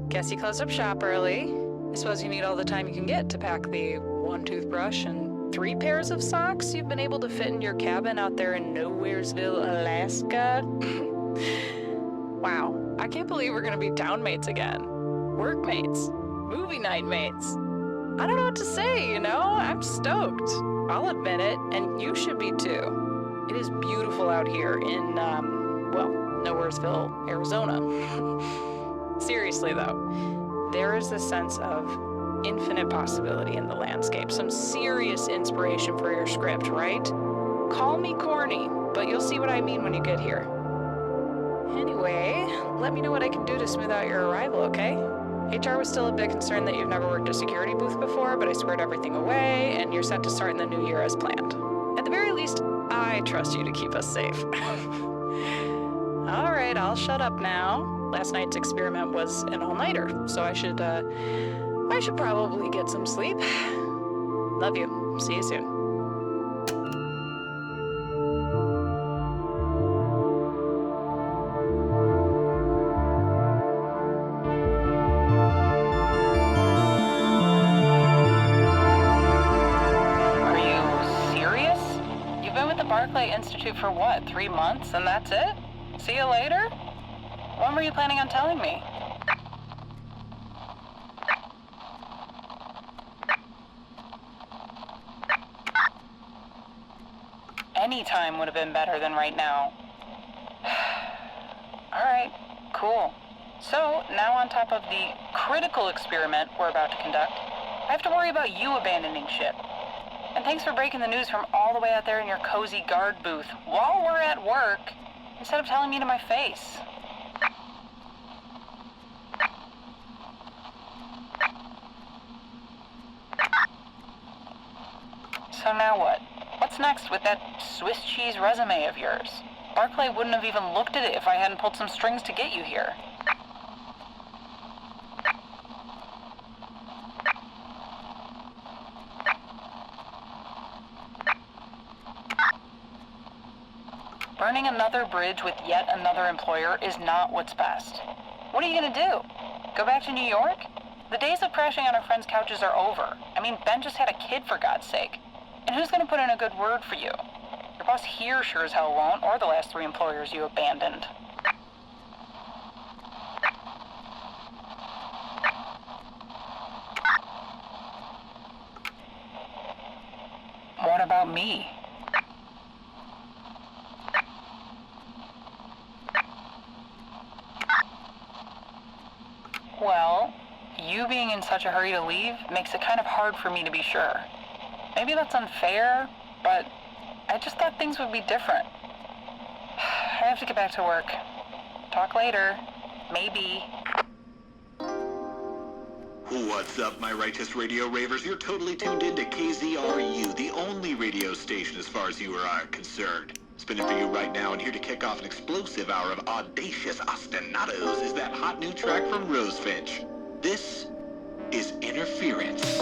Guess you closed up shop early. I suppose you need all the time you can get to pack the 1 toothbrush and 3 pairs of socks you've been able to fit in your cabin out there in Nowheresville, Alaska. Wow, I can't believe we're gonna be townmates again. Workmates. Movie night mates. I don't know what to say, I'm stoked. I'll admit it, and you should be too. It is beautiful out here in, Nowheresville, Arizona. Seriously though, there is a sense of infinite possibility in the landscape, some serious inspiration for your script, right? Call me corny, but you'll see what I mean when you get here. Anyway, let me know what I can do to smooth out your arrival, okay? HR was still a bit concerned that you've never worked a security booth before, but I squared everything away, and you're set to start in the new year as planned. At the very least, I trust you to keep us safe. All right, I'll shut up now. Last night's experiment was an all-nighter, so I should probably get some sleep. Love you. See you soon. Are you serious? You've been with the Barclay Institute for what, 3 months, and that's it? See you later? When were you planning on telling me? Any time would have been better than right now. Alright, cool. So, now on top of the critical experiment we're about to conduct, I have to worry about you abandoning ship. And thanks for breaking the news from all the way out there in your cozy guard booth while we're at work, instead of telling me to my face. So now what? What's next with that Swiss cheese resume of yours? Barclay wouldn't have even looked at it if I hadn't pulled some strings to get you here. Burning another bridge with yet another employer is not what's best. What are you gonna do? Go back to New York? The days of crashing on our friends' couches are over. I mean, Ben just had a kid, for God's sake. And who's gonna put in a good word for you? Your boss here sure as hell won't, or the last 3 employers you abandoned. What about me? Well, you being in such a hurry to leave makes it kind of hard for me to be sure. Maybe that's unfair, but I just thought things would be different. I have to get back to work. Talk later. Maybe. What's up, my righteous radio ravers? You're totally tuned in to KZRU, the only radio station as far as you or I are concerned. Spinning for you right now, and here to kick off an explosive hour of audacious ostinatos is that hot new track from Rosefinch. This is Interference.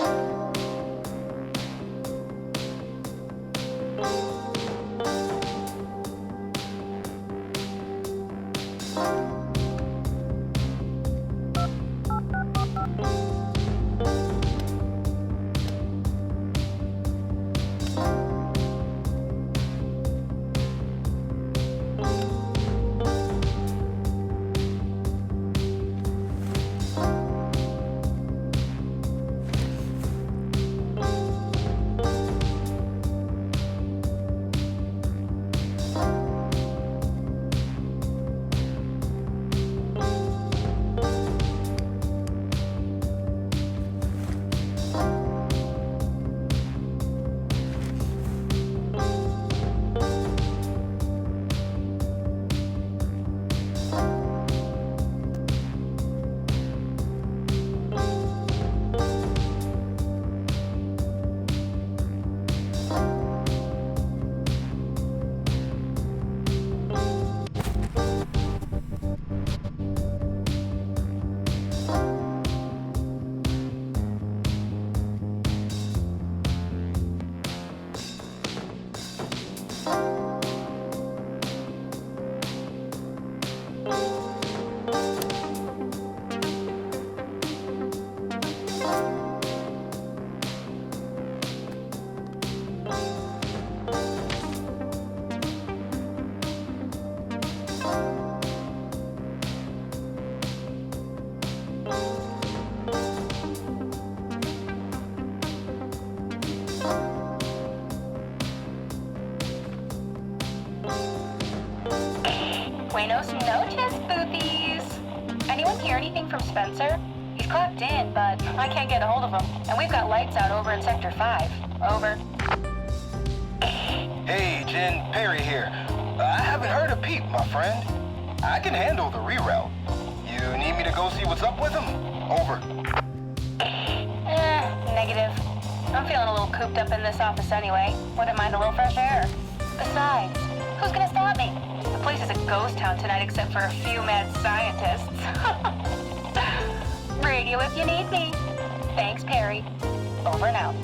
anything from Spencer? He's clocked in, but I can't get a hold of him. And we've got lights out over in Sector 5. Over. Hey, Jen, Perry here. I haven't heard a peep, my friend. I can handle the reroute. You need me to go see what's up with him? Over. Negative. I'm feeling a little cooped up in this office anyway. Wouldn't mind a little fresh air. Besides, who's gonna stop me? The place is a ghost town tonight except for a few mad scientists. Radio if you need me. Thanks, Perry. Over and out.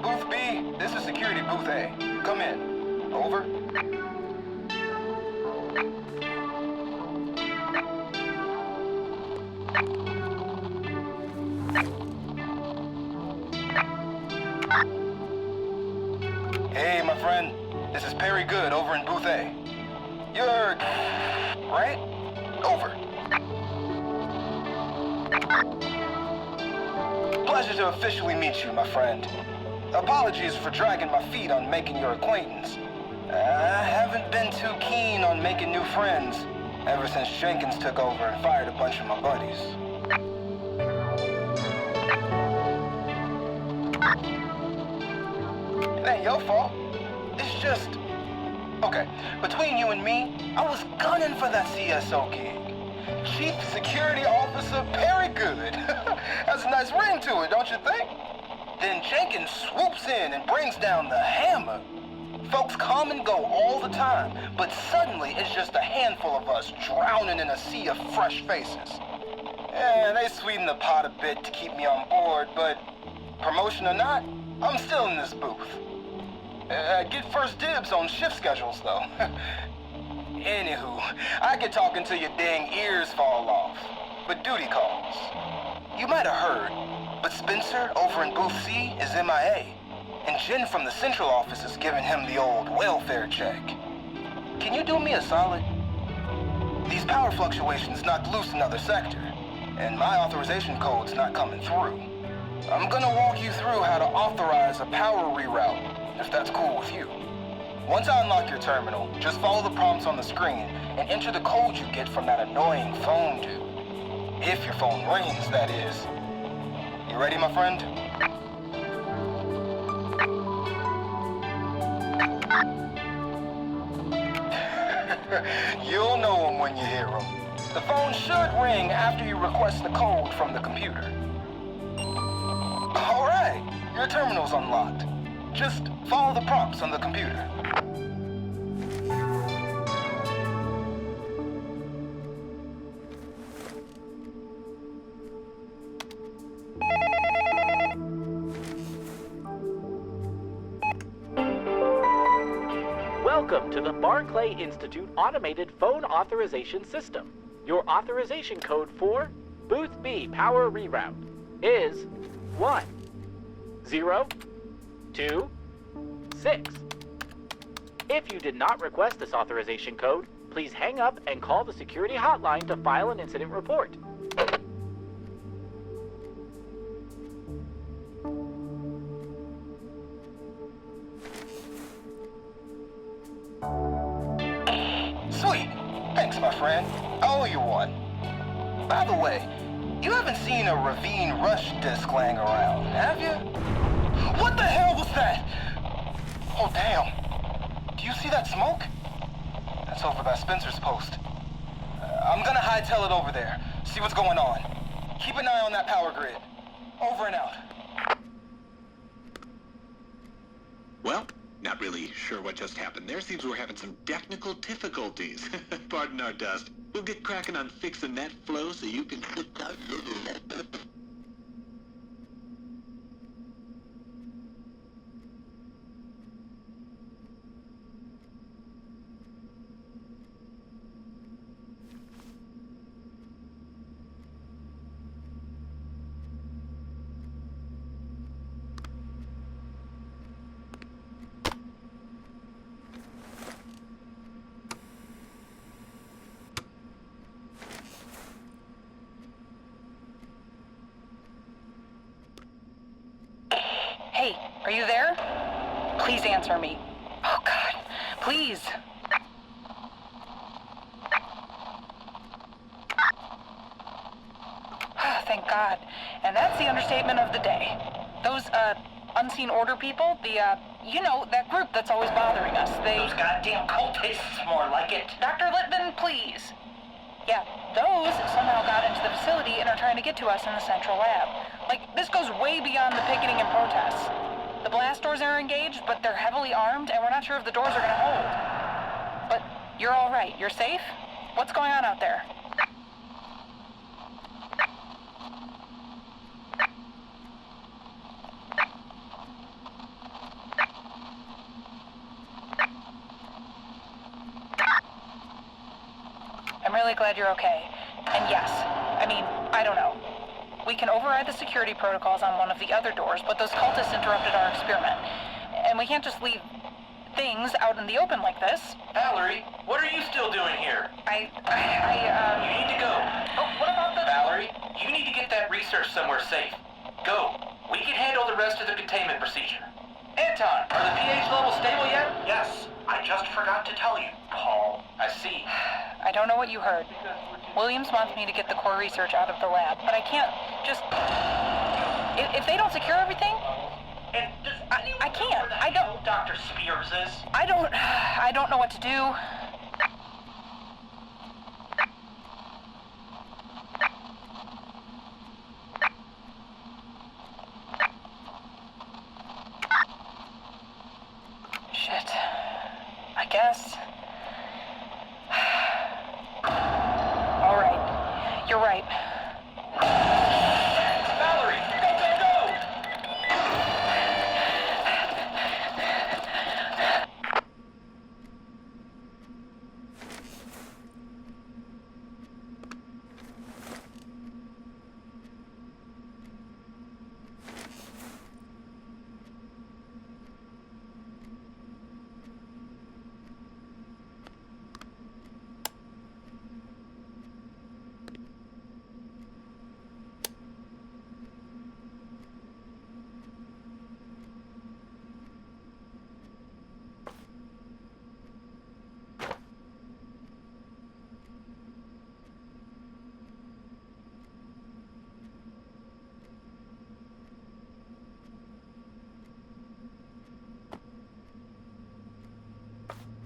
Booth B, this is security booth A. Come in. Over. Hey, my friend. This is Perry Good over in booth A. You're... right? Over. Pleasure to officially meet you, my friend. Apologies for dragging my feet on making your acquaintance. I haven't been too keen on making new friends ever since Jenkins took over and fired a bunch of my buddies. It ain't your fault. It's just... Okay, between you and me, I was gunning for that CSO gig. Chief Security Officer Perry Good. Has a nice ring to it, don't you think? Then Jenkins swoops in and brings down the hammer. Folks come and go all the time, but suddenly it's just a handful of us drowning in a sea of fresh faces. And they sweeten the pot a bit to keep me on board, but promotion or not, I'm still in this booth. Get first dibs on shift schedules, though. Anywho, I get talking till your dang ears fall off. But duty calls. You might have heard, but Spencer over in booth C is MIA. And Jen from the central office is giving him the old welfare check. Can you do me a solid? These power fluctuations knocked loose another sector, and my authorization code's not coming through. I'm gonna walk you through how to authorize a power reroute, if that's cool with you. Once I unlock your terminal, just follow the prompts on the screen and enter the code you get from that annoying phone dude. If your phone rings, that is. You ready, my friend? You'll know him when you hear him. The phone should ring after you request the code from the computer. All right, your terminal's unlocked. Just follow the prompts on the computer. Welcome to the Barclay Institute Automated Phone Authorization System. Your authorization code for Booth B Power Reroute is 1. 026. If you did not request this authorization code, please hang up and call the security hotline to file an incident report. Sweet. Thanks, my friend. I owe you one. By the way, you haven't seen a Ravine Rush disc laying around, have you? What the hell was that? Oh, damn. Do you see that smoke? That's over by Spencer's post. I'm gonna hightail it over there, see what's going on. Keep an eye on that power grid. Over and out. Well, not really sure what just happened there. Seems we're having some technical difficulties. Pardon our dust. We'll get cracking on fixing that flow so you can... Hey, are you there? Please answer me. Oh, God. Please. Thank God. And that's the understatement of the day. Those, unseen order people, you know, that group that's always bothering us, they... Those goddamn cultists, more like it. Dr. Littman, please. Yeah, those somehow got into the facility and are trying to get to us in the central lab. Like, this goes way beyond the picketing and protests. The blast doors are engaged, but they're heavily armed, and we're not sure if the doors are gonna hold. But you're all right. You're safe? What's going on out there? I'm really glad you're okay. And yes, I mean, I don't know. We can override the security protocols on one of the other doors, but those cultists interrupted our experiment. And we can't just leave things out in the open like this. Valerie, what are you still doing here? You You need to go. Oh, what about the... Valerie, you need to get that research somewhere safe. Go. We can handle the rest of the containment procedure. Anton, are the pH levels stable yet? Yes. I just forgot to tell you, Paul. I see. I don't know what you heard. Williams wants me to get the core research out of the lab, but I can't just... If they don't secure everything... And does I can't. I don't... Dr. Spears is? I don't know what to do. Shit. I guess. All right. You're right. Valerie, go, go, go!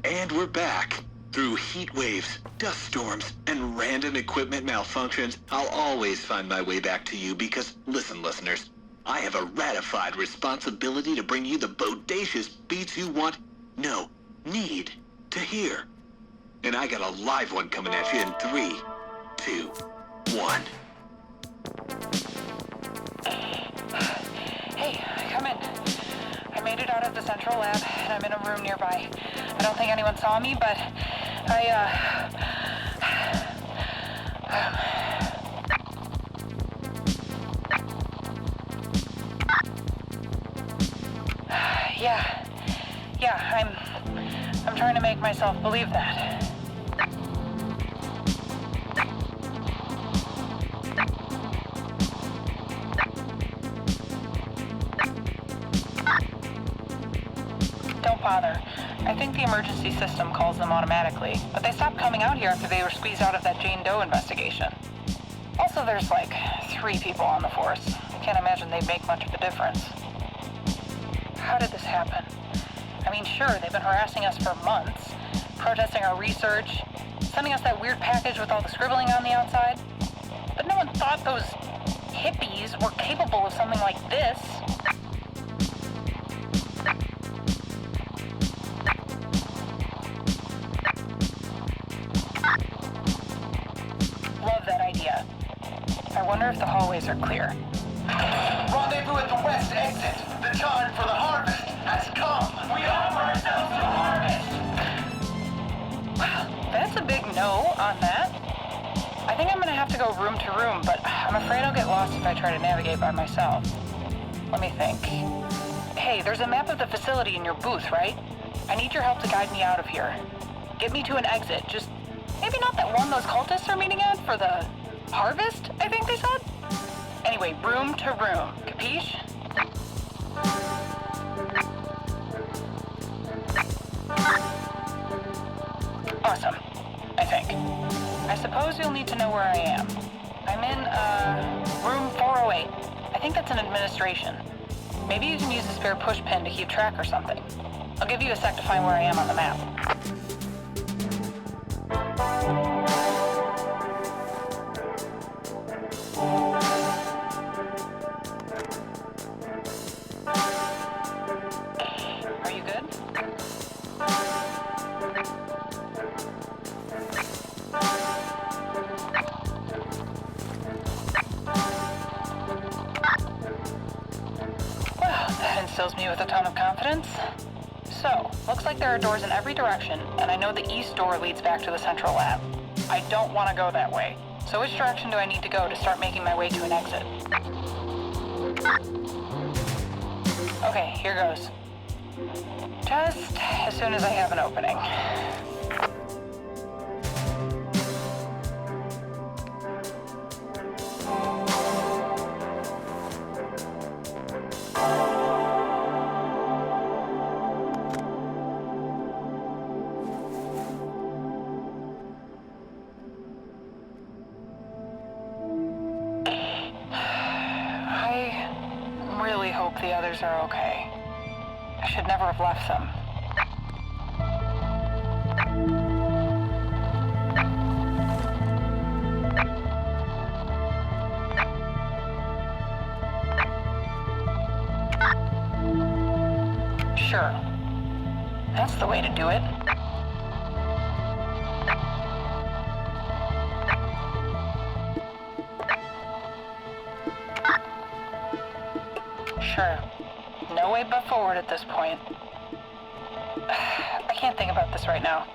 And we're back. Through heat waves, dust storms, and random equipment malfunctions, I'll always find my way back to you because, listen, listeners, I have a ratified responsibility to bring you the bodacious beats you want, no, need to hear. And I got a live one coming at you in 3, 2, 1. Hey, come in. I made it out of the central lab, and I'm in a room nearby. I don't think anyone saw me, but Yeah, I'm trying to make myself believe that. Don't bother. I think the emergency system calls them automatically, but they stopped coming out here after they were squeezed out of that Jane Doe investigation. Also, there's like 3 people on the force. I can't imagine they'd make much of a difference. How did this happen? I mean, sure, they've been harassing us for months, protesting our research, sending us that weird package with all the scribbling on the outside. But no one thought those hippies were capable of something like this. Love that idea. I wonder if the hallways are clear. Rendezvous at the west exit. The time for the harvest has come. We offer ourselves to harvest. Wow, that's a big no on that. I think I'm gonna have to go room to room, but I'm afraid I'll get lost if I try to navigate by myself. Let me think. Hey, there's a map of the facility in your booth, right? I need your help to guide me out of here. Get me to an exit, just maybe not that one those cultists are meeting at for the harvest, I think they said? Anyway, room to room, capiche? Awesome, I think. I suppose you'll need to know where I am. I'm in, room 408. I think that's an administration. Maybe you can use a spare push pin to keep track or something. I'll give you a sec to find where I am on the map. Are you good? Well, that instills me with a ton of confidence. So, looks like there are doors in every direction, and I know the east door leads back to the central lab. I don't want to go that way. So which direction do I need to go to start making my way to an exit? Okay, here goes. Just as soon as I have an opening. I really hope the others are okay. I should never have left them. Sure. That's the way to do it. Sure. No way but forward at this point. I can't think about this right now.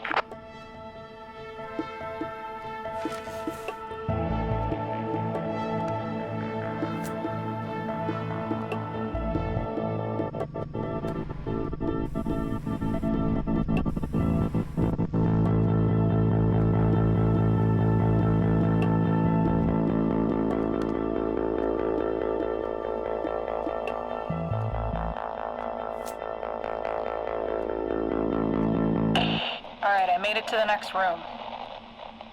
Alright, I made it to the next room.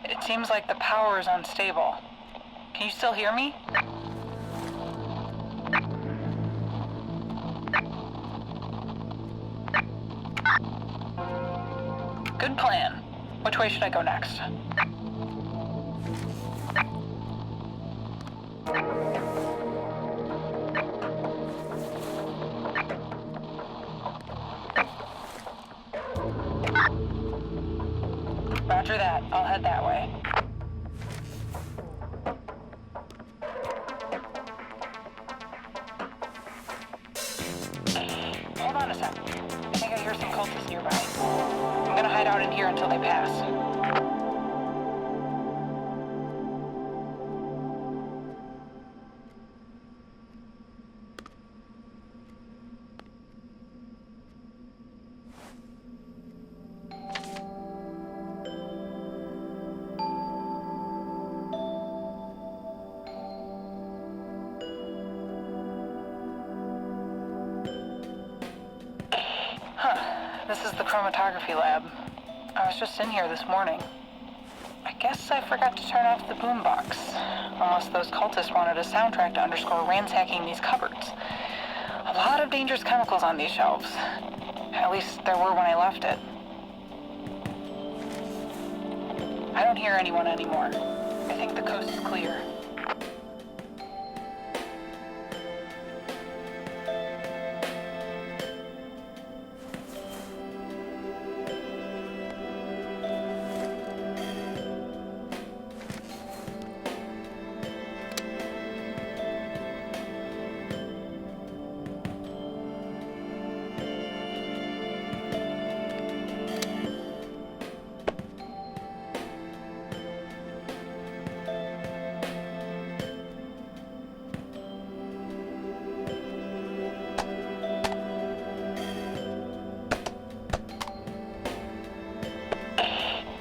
It seems like the power is unstable. Can you still hear me? Good plan. Which way should I go next? Roger that. I'll head that way. Hold on a sec. I think I hear some cultists nearby. I'm gonna hide out in here until they pass. this is the chromatography lab. I was just in here this morning. I guess I forgot to turn off the boombox. Unless those cultists wanted a soundtrack to underscore ransacking these cupboards. A lot of dangerous chemicals on these shelves. At least there were when I left it. I don't hear anyone anymore. I think the coast is clear.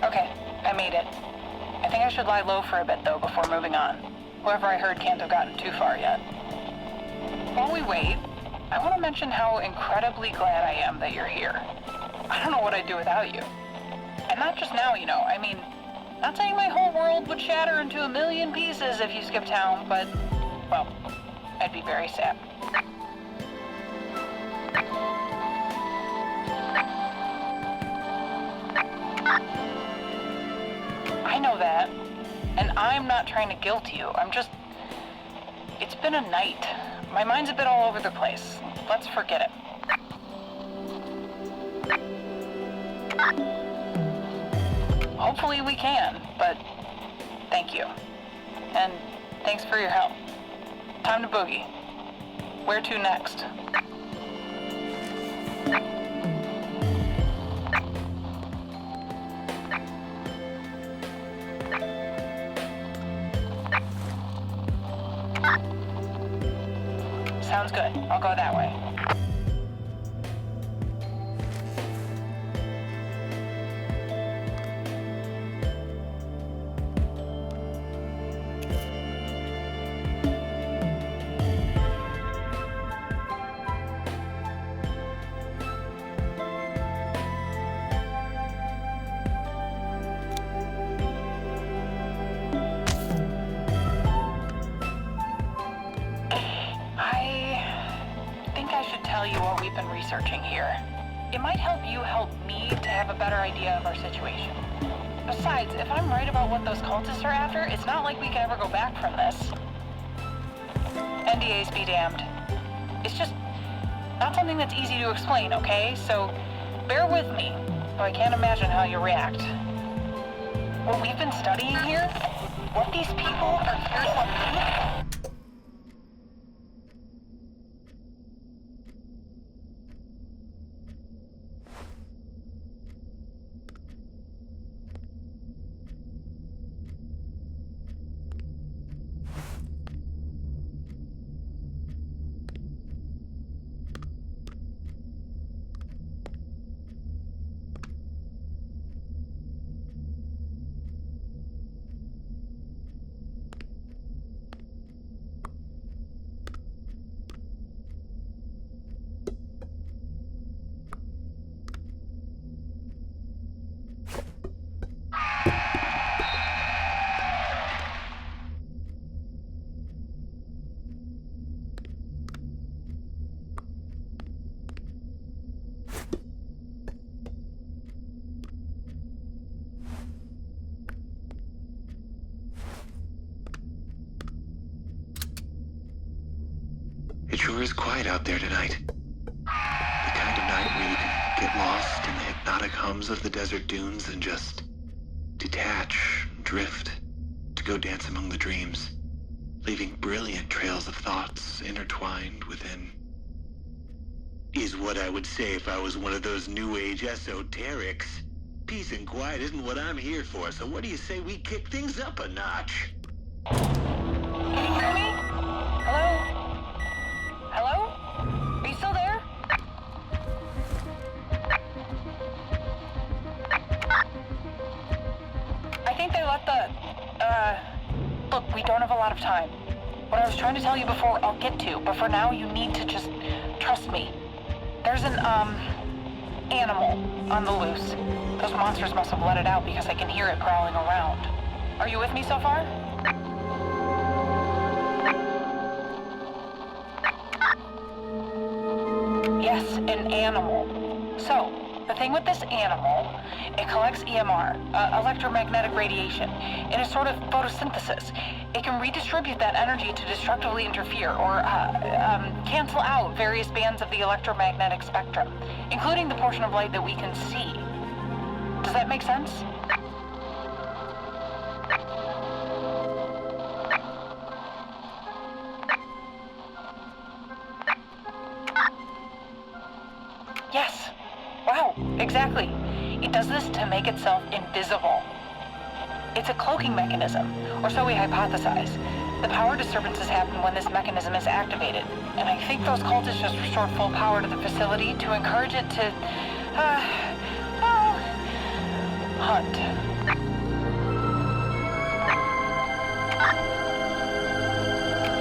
Okay, I made it. I think I should lie low for a bit, though, before moving on. Whoever I heard can't have gotten too far yet. While we wait, I want to mention how incredibly glad I am that you're here. I don't know what I'd do without you. And not just now, you know. I mean, not saying my whole world would shatter into a million pieces if you skip town, but, well, I'd be very sad. I know that, and I'm not trying to guilt you. I'm just... It's been a night. My mind's a bit all over the place. Let's forget it. Hopefully we can, but thank you. And thanks for your help. Time to boogie. Where to next? Sounds good. I'll go that way. Tell you what we've been researching here. It might help you help me to have a better idea of our situation. Besides, if I'm right about what those cultists are after, it's not like we can ever go back from this. NDAs be damned. It's just not something that's easy to explain, okay? So bear with me, though I can't imagine how you react. What we've been studying here, what these people are here to do, It sure is quiet out there tonight. The kind of night where you can get lost in the hypnotic hums of the desert dunes and just detach, drift, to go dance among the dreams, leaving brilliant trails of thoughts intertwined within. Is what I would say if I was one of those new age esoterics. Peace and quiet isn't what I'm here for, so what do you say we kick things up a notch? Can you hear me? Hello? Hello? Are you still there? I think they let the, look, we don't have a lot of time. What I was trying to tell you before, I'll get to, but for now you need to just trust me. There's an, animal on the loose. Those monsters must have let it out because I can hear it prowling around. Are you with me so far? Yes, an animal. So, the thing with this animal, it collects EMR, electromagnetic radiation, in a sort of photosynthesis. It can redistribute that energy to destructively interfere or cancel out various bands of the electromagnetic spectrum, including the portion of light that we can see. Does that make sense? Yes. Wow, exactly. It does this to make itself invisible. It's a cloaking mechanism, or so we hypothesize. The power disturbances happen when this mechanism is activated, and I think those cultists just restored full power to the facility to encourage it to, hunt.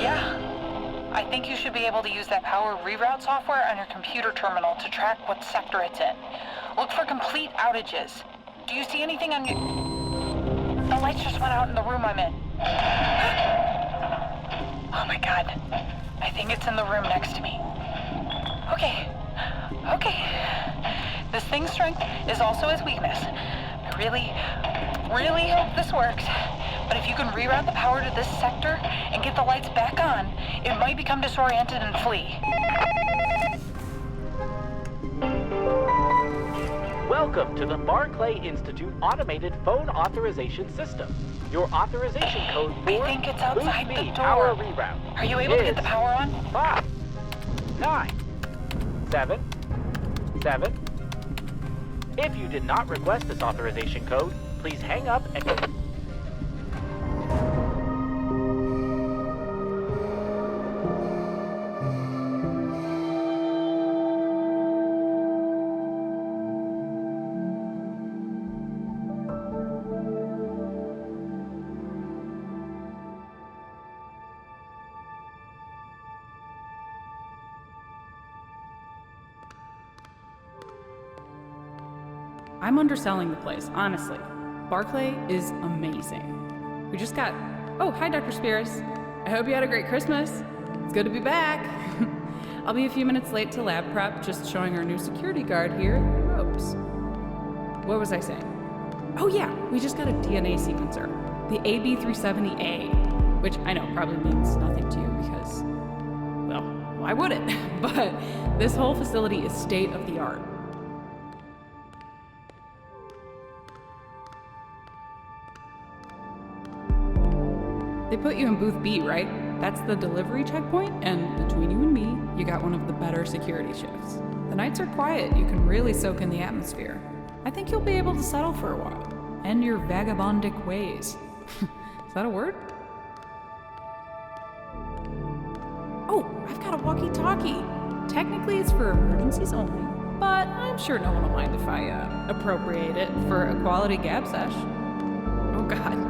Yeah. I think you should be able to use that power reroute software on your computer terminal to track what sector it's in. Look for complete outages. Do you see anything on your... The lights just went out in the room I'm in. Oh my god. I think it's in the room next to me. Okay. This thing's strength is also its weakness. I really hope this works. But if you can reroute the power to this sector and get the lights back on, it might become disoriented and flee. Welcome to the Barclay Institute Automated Phone Authorization System. Your authorization code for I think it's outside Boost the Me door. Power Reroute. Are you able to get the power on? 5, 9, 7, 7. If you did not request this authorization code, please hang up and go. I'm underselling the place, honestly. Barclay is amazing. We just got... Oh, hi, Dr. Spears. I hope you had a great Christmas. It's good to be back. I'll be a few minutes late to lab prep, just showing our new security guard here the ropes. What was I saying? Oh yeah, we just got a DNA sequencer. The AB370A, which I know probably means nothing to you because, well, why would it? But this whole facility is state of the art. They put you in booth B, right? That's the delivery checkpoint, and between you and me, you got one of the better security shifts. The nights are quiet, you can really soak in the atmosphere. I think you'll be able to settle for a while. End your vagabondic ways. Is that a word? Oh, I've got a walkie-talkie. Technically it's for emergencies only, but I'm sure no one will mind if I appropriate it for a quality gab sesh. Oh god.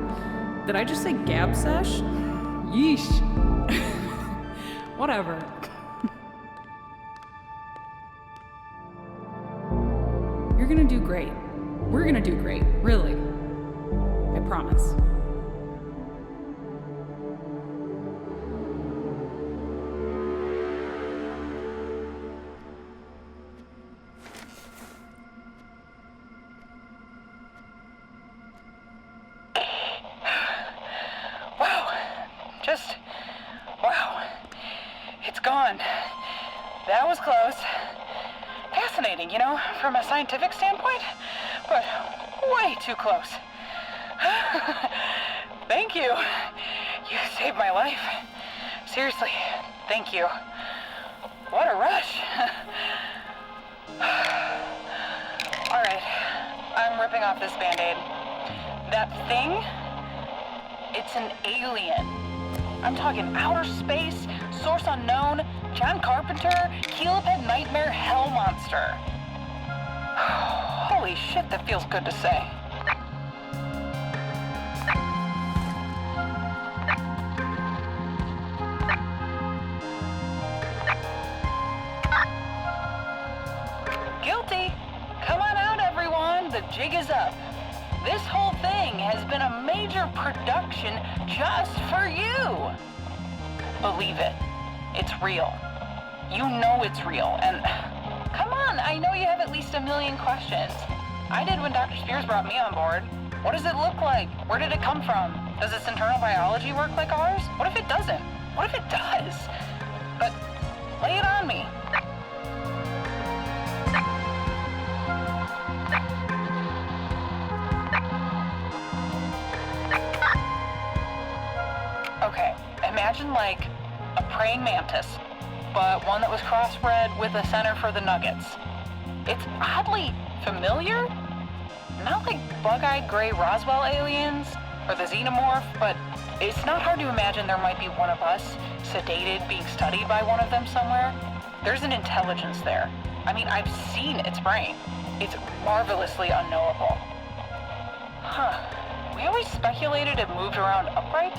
Did I just say gab sesh? Yeesh. Whatever. You're gonna do great. We're gonna do great, really. I promise. Wow. It's gone. That was close. Fascinating, you know, from a scientific standpoint, but way too close. Thank you. You saved my life. Seriously, thank you. What a rush. All right, I'm ripping off this Band-Aid. That thing, it's an alien. I'm talking outer space, source unknown, John Carpenter, Keeloped nightmare hell monster. Holy shit, that feels good to say. Guilty. is up. This whole thing has been a major production just for you. Believe it. It's real. You know it's real, and come on, I know you have at least a million questions. I did when Dr. Spears brought me on board. What does it look like? Where did it come from? Does its internal biology work like ours? What if it doesn't? What if it does? But lay it on me. Okay, imagine like a praying mantis, but one that was crossbred with a center for the nuggets. It's oddly familiar? Not like bug-eyed gray Roswell aliens or the xenomorph, but it's not hard to imagine there might be one of us, sedated, being studied by one of them somewhere. There's an intelligence there. I mean, I've seen its brain. It's marvelously unknowable. Huh. We always speculated it moved around upright.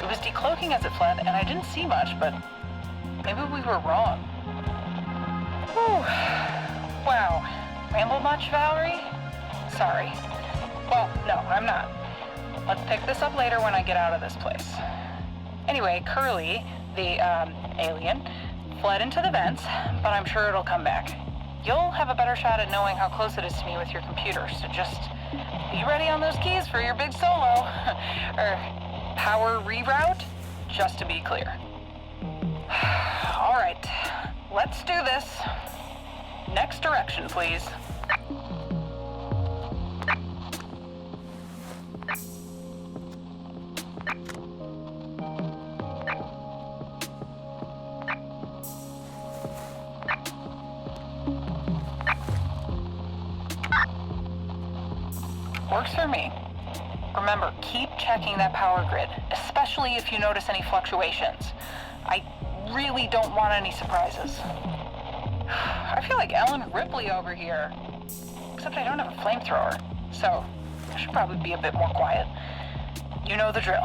It was decloaking as it fled, and I didn't see much, but maybe we were wrong. Whew. Wow. Ramble much, Valerie? Sorry. Well, no, I'm not. Let's pick this up later when I get out of this place. Anyway, Curly, the, alien, fled into the vents, but I'm sure it'll come back. You'll have a better shot at knowing how close it is to me with your computer, so just be ready on those keys for your big solo. Power reroute, just to be clear. All right, let's do this. Next direction, please. Works for me. Remember, keep checking that power grid, especially if you notice any fluctuations. I really don't want any surprises. I feel like Ellen Ripley over here, except I don't have a flamethrower, so I should probably be a bit more quiet. You know the drill.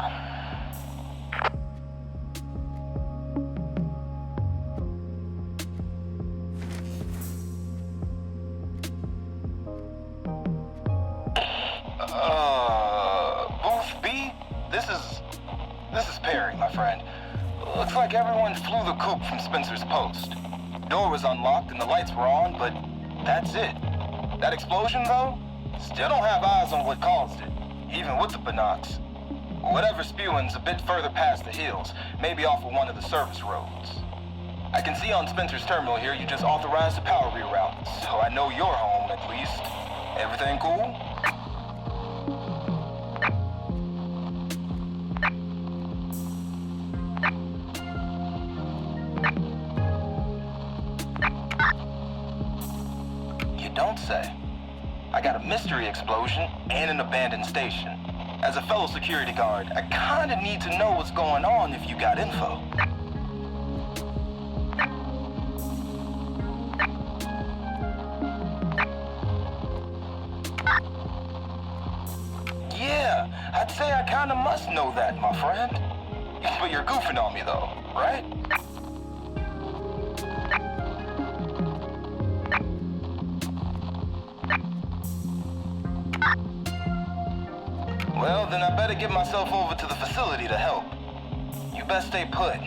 Booth B? This is Perry, my friend. Looks like everyone flew the coop from Spencer's post. Door was unlocked and the lights were on, but that's it. That explosion, though? Still don't have eyes on what caused it, even with the binocs. Whatever's spewing's a bit further past the hills, maybe off of one of the service roads. I can see on Spencer's terminal here you just authorized a power reroute, so I know you're home at least. Everything cool? You don't say. I got a mystery explosion and an abandoned station. As a fellow security guard, I kinda need to know what's going on if you got info. Yeah, I'd say I kinda must know that, my friend. But you're goofing on me though, right? Well, then I better get myself over to the facility to help. You best stay put.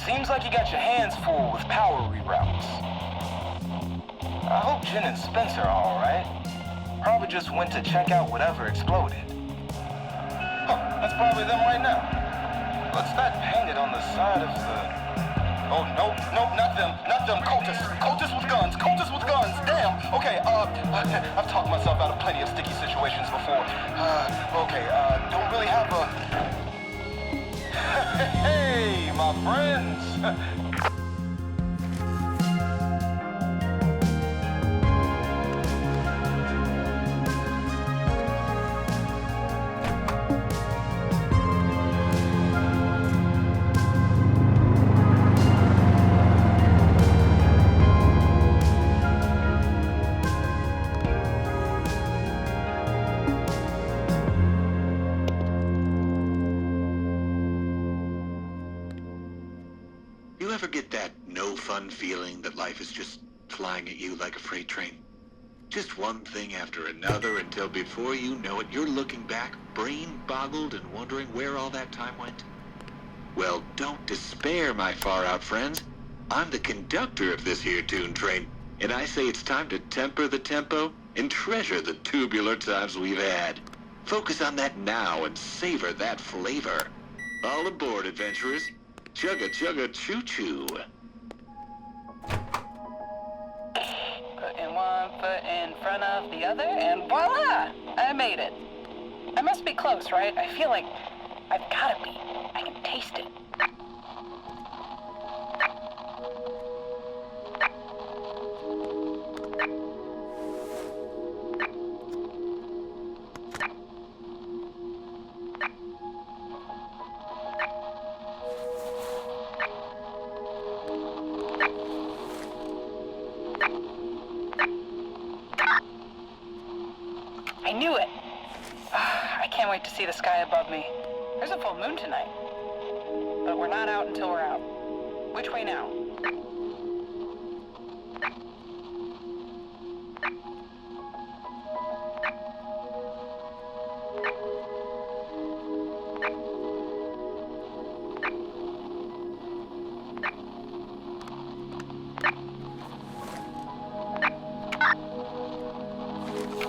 Seems like you got your hands full with power reroutes. I hope Jen and Spencer are alright. Probably just went to check out whatever exploded. Huh, that's probably them right now. What's that painted on the side of the... Oh, nope, not them, cultists. Cultists with guns, damn. Okay, I've talked myself out of plenty of sticky situations before. Don't really have a... Hey, my friends. You ever get that no-fun feeling that life is just flying at you like a freight train? Just one thing after another until before you know it, you're looking back, brain-boggled and wondering where all that time went. Well, don't despair, my far-out friends. I'm the conductor of this here tune train, and I say it's time to temper the tempo and treasure the tubular times we've had. Focus on that now and savor that flavor. All aboard, adventurers. Chugga chugga choo-choo. Putting one foot in front of the other, and voila! I made it. I must be close, right? I feel like I've gotta be. I can taste it. I knew it. I can't wait to see the sky above me. There's a full moon tonight. But we're not out until we're out. Which way now?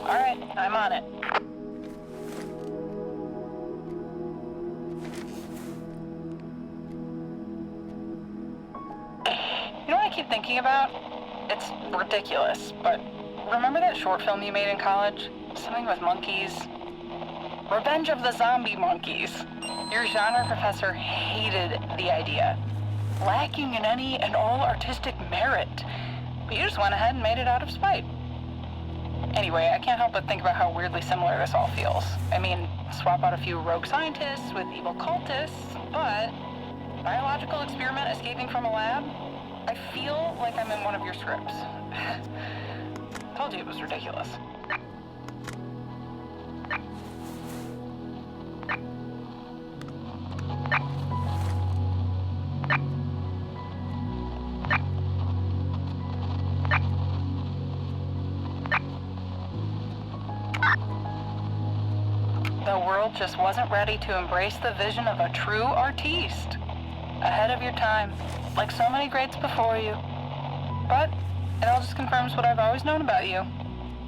All right, I'm on it. You know what I keep thinking about? It's ridiculous, but remember that short film you made in college? Something with monkeys? Revenge of the Zombie Monkeys. Your genre professor hated the idea. Lacking in any and all artistic merit. But you just went ahead and made it out of spite. Anyway, I can't help but think about how weirdly similar this all feels. I mean, swap out a few rogue scientists with evil cultists, but biological experiment escaping from a lab? I feel like I'm in one of your scripts. Told you it was ridiculous. The world just wasn't ready to embrace the vision of a true artiste. Ahead of your time, like so many greats before you. But it all just confirms what I've always known about you.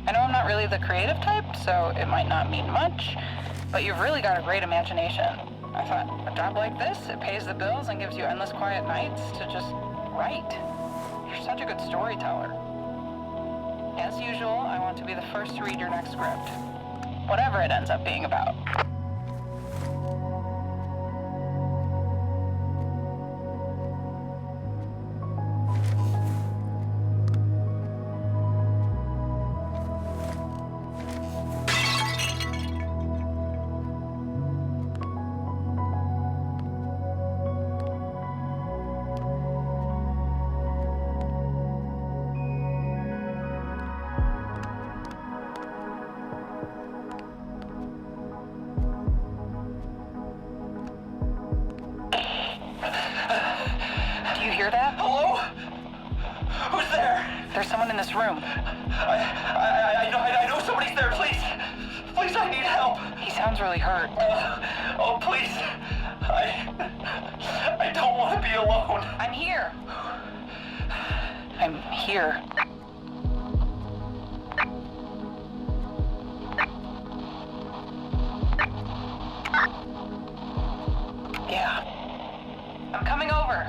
I know I'm not really the creative type, so it might not mean much, but you've really got a great imagination. I thought, a job like this, it pays the bills and gives you endless quiet nights to just write. You're such a good storyteller. As usual, I want to be the first to read your next script. Whatever it ends up being about. Hear that? Hello? Who's there? There's someone in this room. I know somebody's there. Please, I need help. He sounds really hurt. Oh, please. I don't want to be alone. I'm here. I'm here. Yeah. I'm coming over.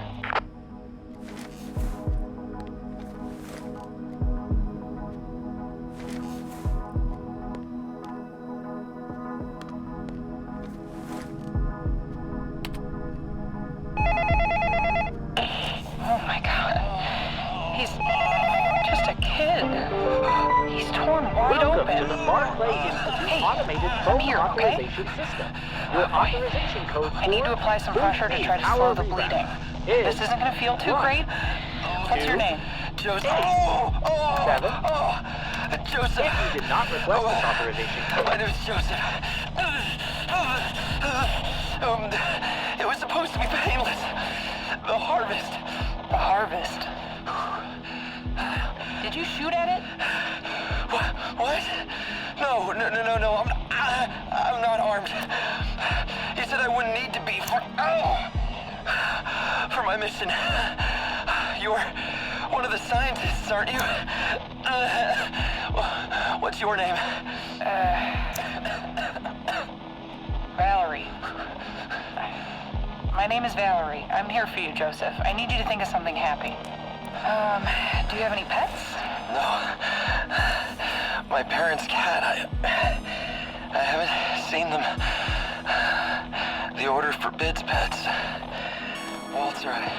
Oh my God. He's just a kid. He's torn wide Welcome open. to the Barclay Institute Hey, Automated I'm Phone here, okay? Authorization System. Your authorization code I need to apply some pressure to try to slow the bleeding. This isn't gonna feel too great. What's your name? Joseph. Seven. Joseph. If you did not request this authorization code, My name's Joseph. It was supposed to be painless. The harvest. The harvest. Did you shoot at it? What? No. I'm not armed. You said I wouldn't need to be for my mission. You're one of the scientists, aren't you? What's your name? Valerie. My name is Valerie. I'm here for you, Joseph. I need you to think of something happy. Do you have any pets? No. My parents' cat, I haven't seen them. The order forbids pets. Walter, I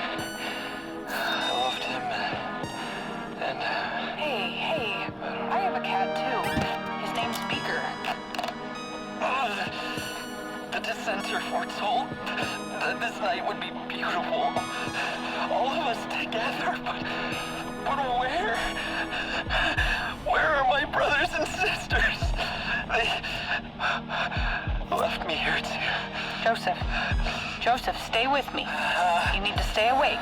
loved him, and... Hey, I have a cat too. His name's Beaker. The dissenter foretold that this night would be beautiful. All of us together, but where? Where are my brothers and sisters? They left me here too. Joseph, stay with me. You need to stay awake.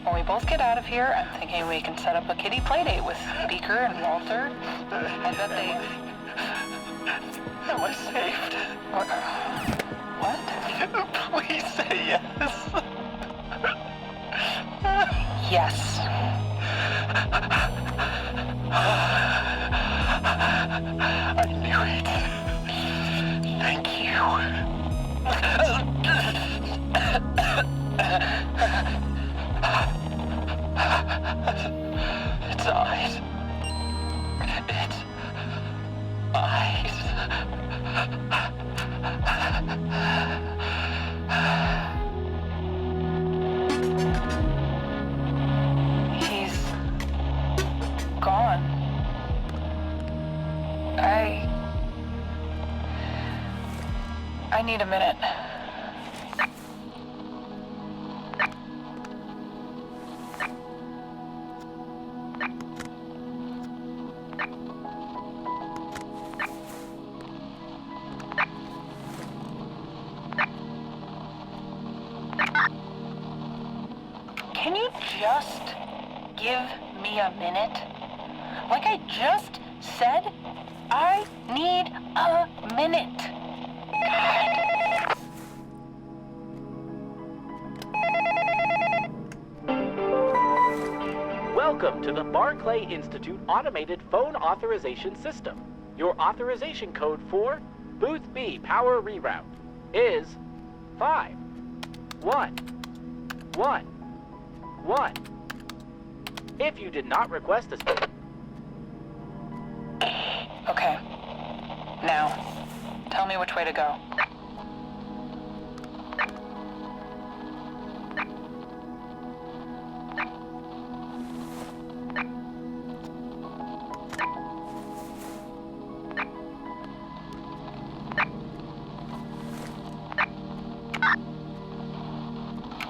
When we both get out of here, I'm thinking we can set up a kiddie playdate with Beaker and Walter. I bet they... Am I saved? What? Please say yes. Yes. I knew it. Thank you. It's eyes. It's eyes. He's gone. I need a minute. Can you just give me a minute? Like I just said, I need a minute. Welcome to the Barclay Institute Automated Phone Authorization System. Your authorization code for Booth B Power Reroute is 5111. If you did not request a... Okay. Now, tell me which way to go.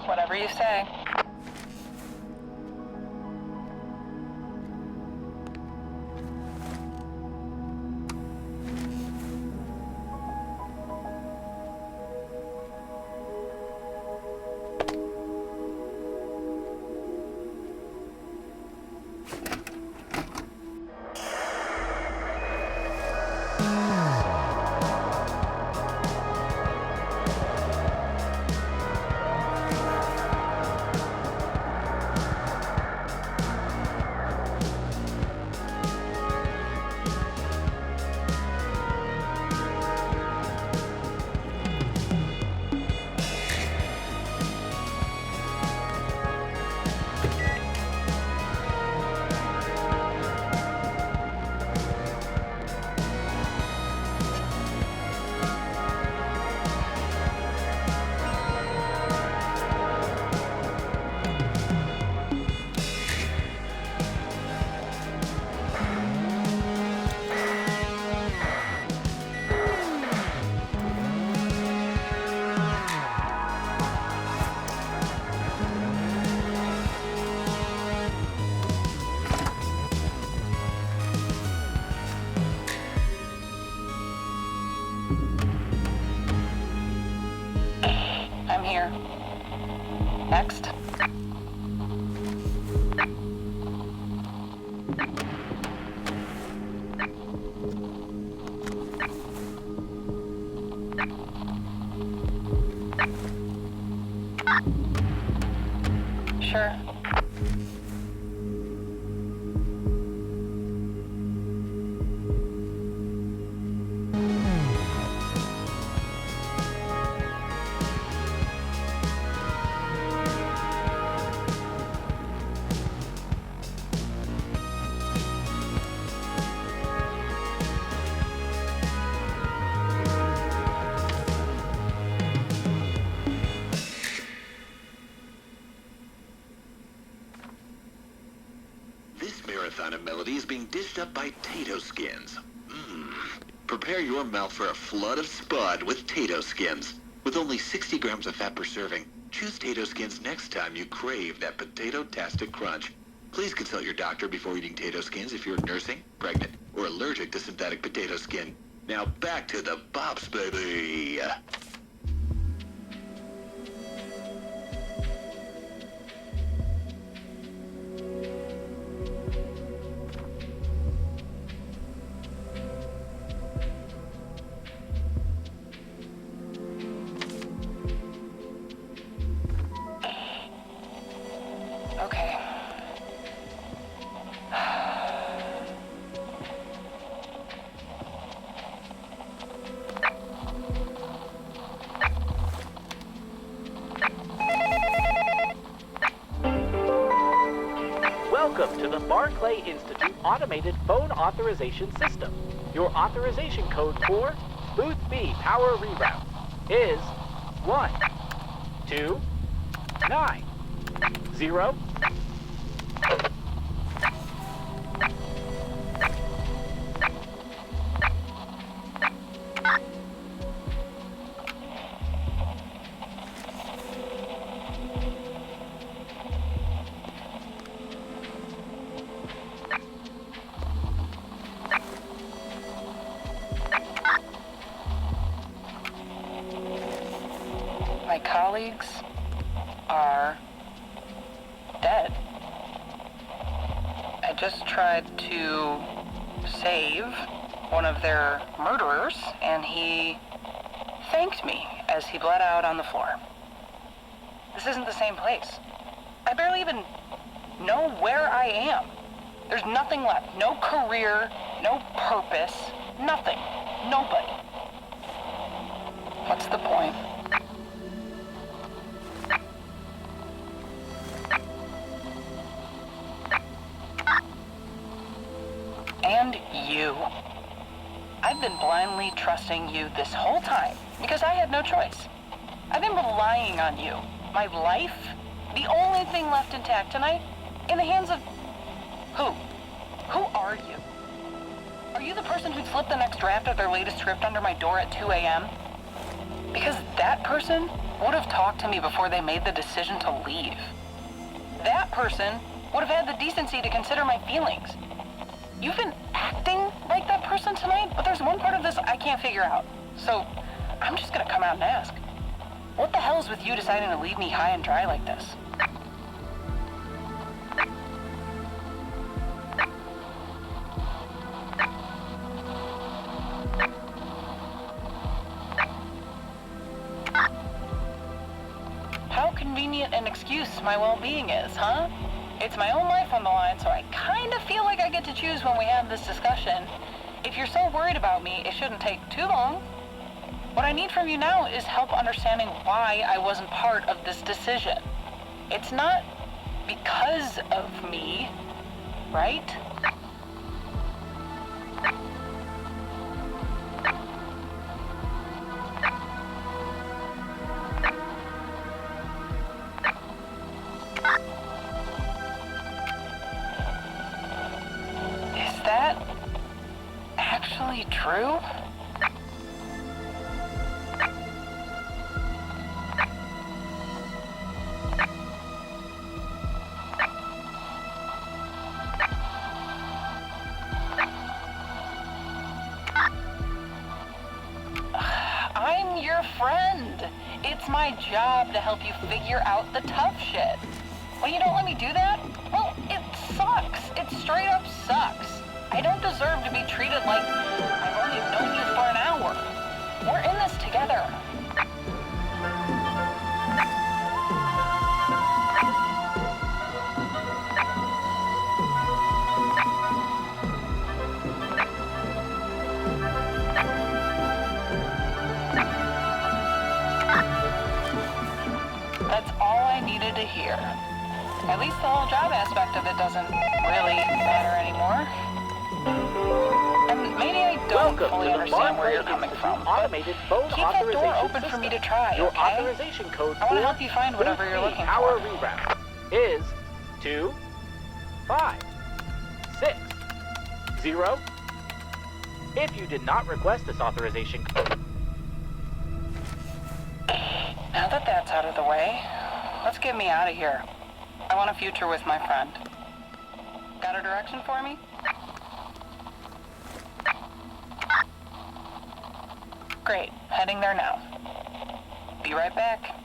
Whatever you say. Here. Next. sure. This marathon of melody is being dished up by Tato Skins. Prepare your mouth for a flood of spud with Tato Skins. With only 60 grams of fat per serving, choose Tato Skins next time you crave that potato-tastic crunch. Please consult your doctor before eating Tato Skins if you're nursing, pregnant, or allergic to synthetic potato skin. Now back to the bops, baby. Okay. Welcome to the Barclay Institute Automated Phone Authorization System. Your authorization code for Booth B Power Reroute is 1, 2, 9, 0. My colleagues are dead. I just tried to save one of their murderers, and he thanked me as he bled out on the floor. This isn't the same place. I barely even know where I am. There's nothing left. No career, no purpose, nothing. Nobody. What's the point? And you. I've been blindly trusting you this whole time because I had no choice. I've been relying on you. My life, the only thing left intact tonight, in the hands of who? Who are you? Are you the person who'd slipped the next draft of their latest script under my door at 2 a.m.? Because that person would have talked to me before they made the decision to leave. That person would have had the decency to consider my feelings. You've been acting like that person tonight, but there's one part of this I can't figure out. So, I'm just gonna come out and ask. What the hell is with you deciding to leave me high and dry like this? How convenient an excuse my well-being is, huh? It's my own life on the line, so I kind of feel like I get to choose when we have this discussion. If you're so worried about me, it shouldn't take too long. What I need from you now is help understanding why I wasn't part of this decision. It's not because of me, right? Is that actually true? I'm your friend. It's my job to help you figure out the tough shit. When you don't let me do that, well, it sucks. It straight up sucks. I don't deserve to be treated like I've only known you for an hour. We're in this together. to hear. At least the whole job aspect of it doesn't really matter anymore. And maybe I don't Welcome fully to the understand where Barclay you're coming Institute from, but automated phone keep that door authorization open for me to system. try, Your okay? authorization code I want to for help you find whatever you're Booth B looking power for. reroute is 2 5 6 0. If you did not request this authorization code, Now that that's out of the way, let's get me out of here. I want a future with my friend. Got a direction for me? Great, heading there now. Be right back.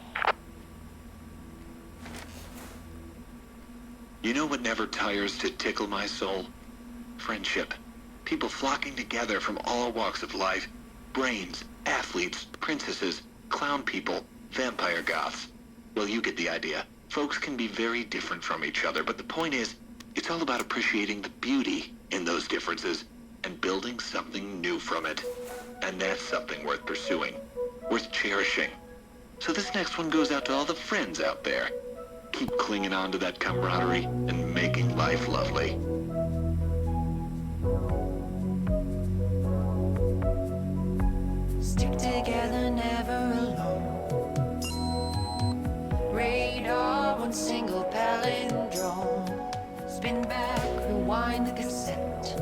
You know what never tires to tickle my soul? Friendship. People flocking together from all walks of life. Brains, athletes, princesses, clown people, vampire goths. Well, you get the idea. Folks can be very different from each other, but the point is, it's all about appreciating the beauty in those differences and building something new from it. And that's something worth pursuing, worth cherishing. So this next one goes out to all the friends out there. Keep clinging on to that camaraderie and making life lovely. Stick together, never alone. Radar, one single palindrome. Spin back, rewind the cassette.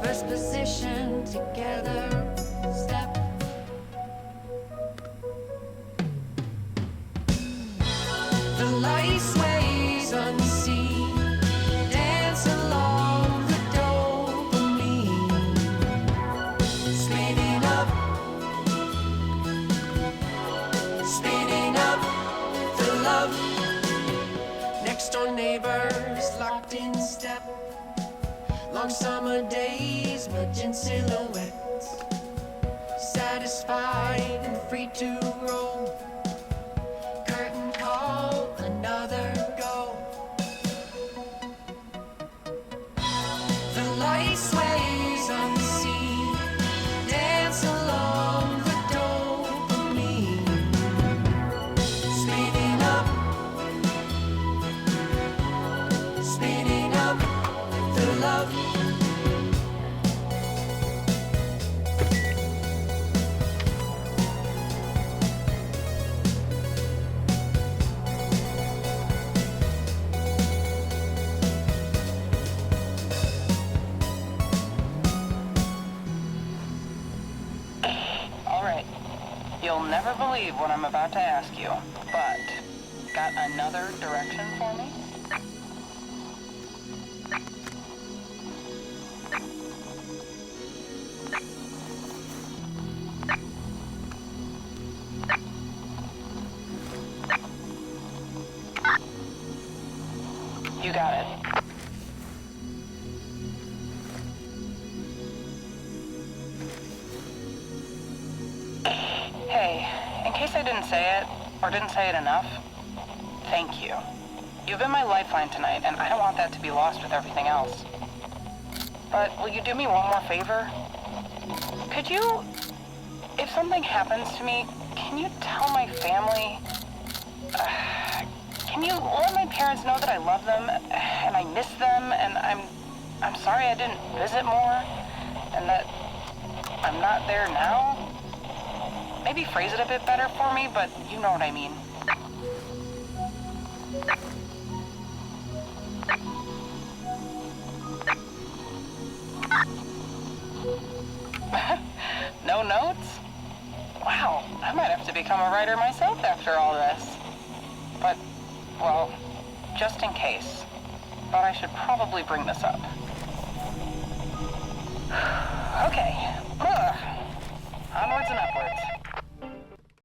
First position, together, step. The light sways unseen. Dance along the dopamine. Spinning up the love. Next door neighbors locked in step. Long summer days, merging silhouettes. Satisfied and free to roam. Curtain call, another go. The light sways unseen. Dance along the dopamine. Spinning up the love. All right. You'll never believe what I'm about to ask you, but got another direction for me? You got it. Hey, in case I didn't say it, or didn't say it enough, thank you. You've been my lifeline tonight, and I don't want that to be lost with everything else. But will you do me one more favor? Could you, if something happens to me, can you tell my family? Can you let my parents know that I love them, and I miss them, and I'm sorry I didn't visit more, and that I'm not there now? Maybe phrase it a bit better for me, but you know what I mean. No notes? Wow, I might have to become a writer myself after all this. But, well, just in case, thought I should probably bring this up.